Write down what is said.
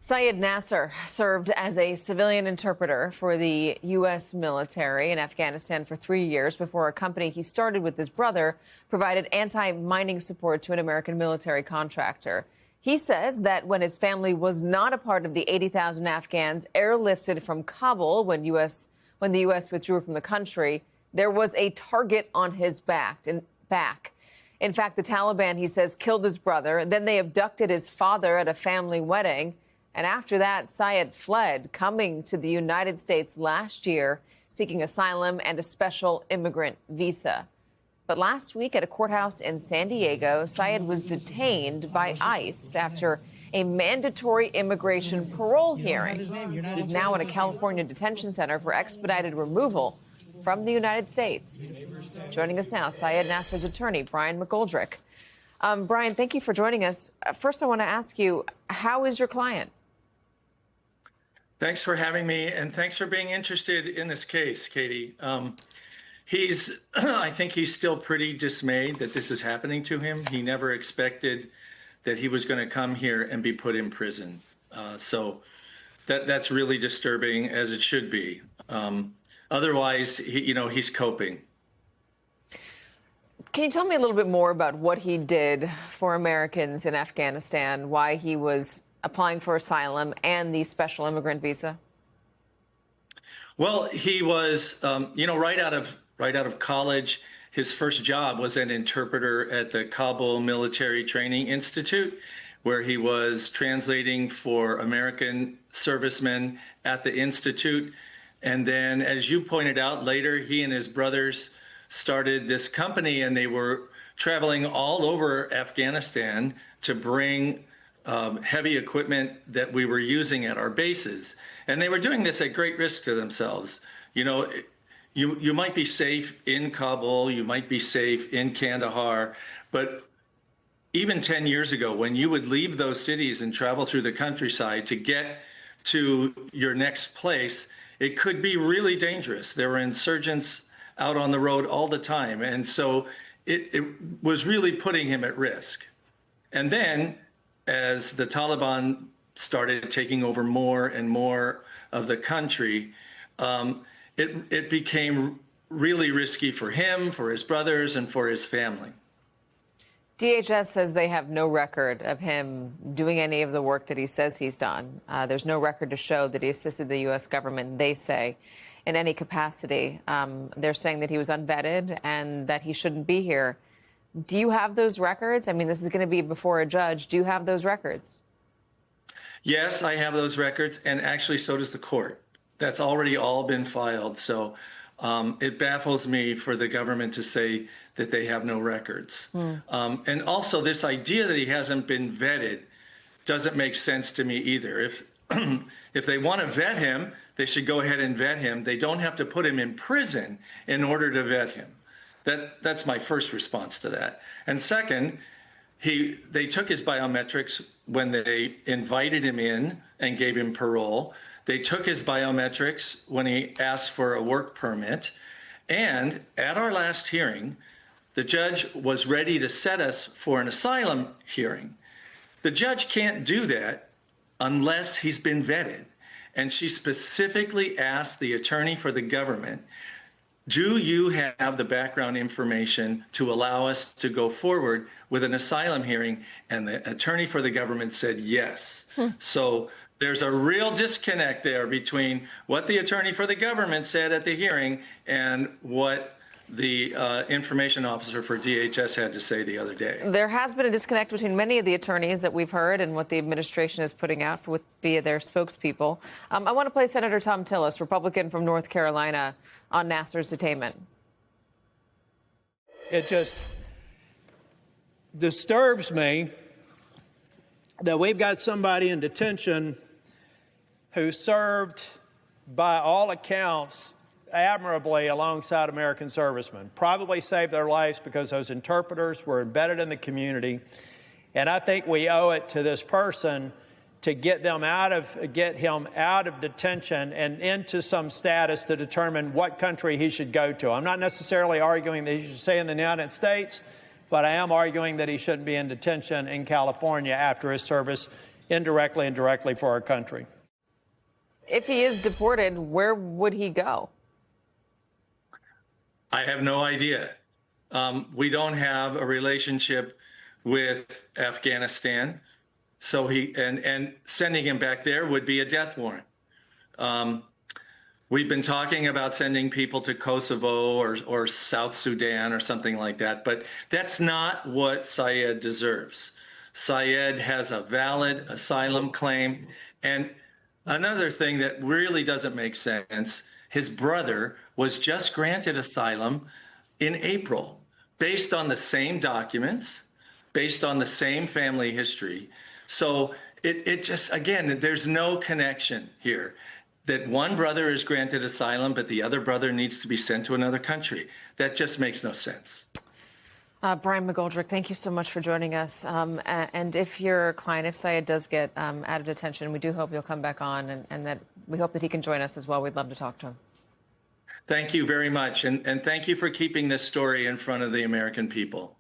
Syed Naser served as a civilian interpreter for the U.S. military in Afghanistan for 3 years before a company he started with his brother provided anti-mining support to an American military contractor. He says that when his family was not a part of the 80,000 Afghans airlifted from Kabul when the U.S. withdrew from the country, there was a target on his back. In fact, the Taliban, he says, killed his brother. Then they abducted his father at a family wedding. And after that, Syed fled, coming to the United States last year, seeking asylum and a special immigrant visa. But last week at a courthouse in San Diego, Syed was detained by ICE after a mandatory immigration parole hearing. He's now in a California detention center for expedited removal from the United States. Joining us now, Syed Naser's attorney, Brian McGoldrick. Brian, thank you for joining us. First, I want to ask you, how is your client? Thanks for having me, and thanks for being interested in this case, Katie. I think he's still pretty dismayed that this is happening to him. He never expected that he was going to come here and be put in prison. So that's really disturbing, as it should be. Otherwise, he's coping. Can you tell me a little bit more about what he did for Americans in Afghanistan, why he was applying for asylum and the special immigrant visa? Well, he was, right out of college, his first job was an interpreter at the Kabul Military Training Institute, where he was translating for American servicemen at the institute. And then, as you pointed out, later he and his brothers started this company, and they were traveling all over Afghanistan to bring heavy equipment that we were using at our bases. And they were doing this at great risk to themselves. You might be safe in Kabul, you might be safe in Kandahar, but even 10 years ago, when you would leave those cities and travel through the countryside to get to your next place, it could be really dangerous. There were insurgents out on the road all the time. And so it was really putting him at risk. And then, as the Taliban started taking over more and more of the country, it became really risky for him, for his brothers, and for his family. DHS says they have no record of him doing any of the work that he says he's done. There's no record to show that he assisted the U.S. government, they say, in any capacity. They're saying that he was unvetted and that he shouldn't be here. Do you have those records? I mean, this is going to be before a judge. Do you have those records? Yes, I have those records, and actually so does the court. That's already all been filed. So it baffles me for the government to say that they have no records. And also, this idea that he hasn't been vetted doesn't make sense to me either. If they want to vet him, they should go ahead and vet him. They don't have to put him in prison in order to vet him. That's my first response to that. And second, they took his biometrics when they invited him in and gave him parole. They took his biometrics when he asked for a work permit. And at our last hearing, the judge was ready to set us for an asylum hearing. The judge can't do that unless he's been vetted. And she specifically asked the attorney for the government, do you have the background information to allow us to go forward with an asylum hearing? And the attorney for the government said yes. So there's a real disconnect there between what the attorney for the government said at the hearing and what the information officer for DHS had to say the other day. There has been a disconnect between many of the attorneys that we've heard and what the administration is putting out via their spokespeople. I want to play Senator Thom Tillis, Republican from North Carolina, on Naser's detainment. It just disturbs me that we've got somebody in detention who served, by all accounts, admirably alongside American servicemen, probably saved their lives because those interpreters were embedded in the community. And I think we owe it to this person to get him out of detention and into some status to determine what country he should go to. I'm not necessarily arguing that he should stay in the United States, but I am arguing that he shouldn't be in detention in California after his service indirectly and directly for our country. If he is deported, where would he go? I have no idea. We don't have a relationship with Afghanistan, so and sending him back there would be a death warrant. We've been talking about sending people to Kosovo or South Sudan or something like that, but that's not what Syed deserves. Syed has a valid asylum claim. And another thing that really doesn't make sense, his brother was just granted asylum in April based on the same documents, based on the same family history. So it just, again, there's no connection here. That one brother is granted asylum, but the other brother needs to be sent to another country. That just makes no sense. Brian McGoldrick, thank you so much for joining us. And if your client, if Syed does get out of detention, we do hope you'll come back on, and that we hope that he can join us as well. We'd love to talk to him. Thank you very much. And thank you for keeping this story in front of the American people.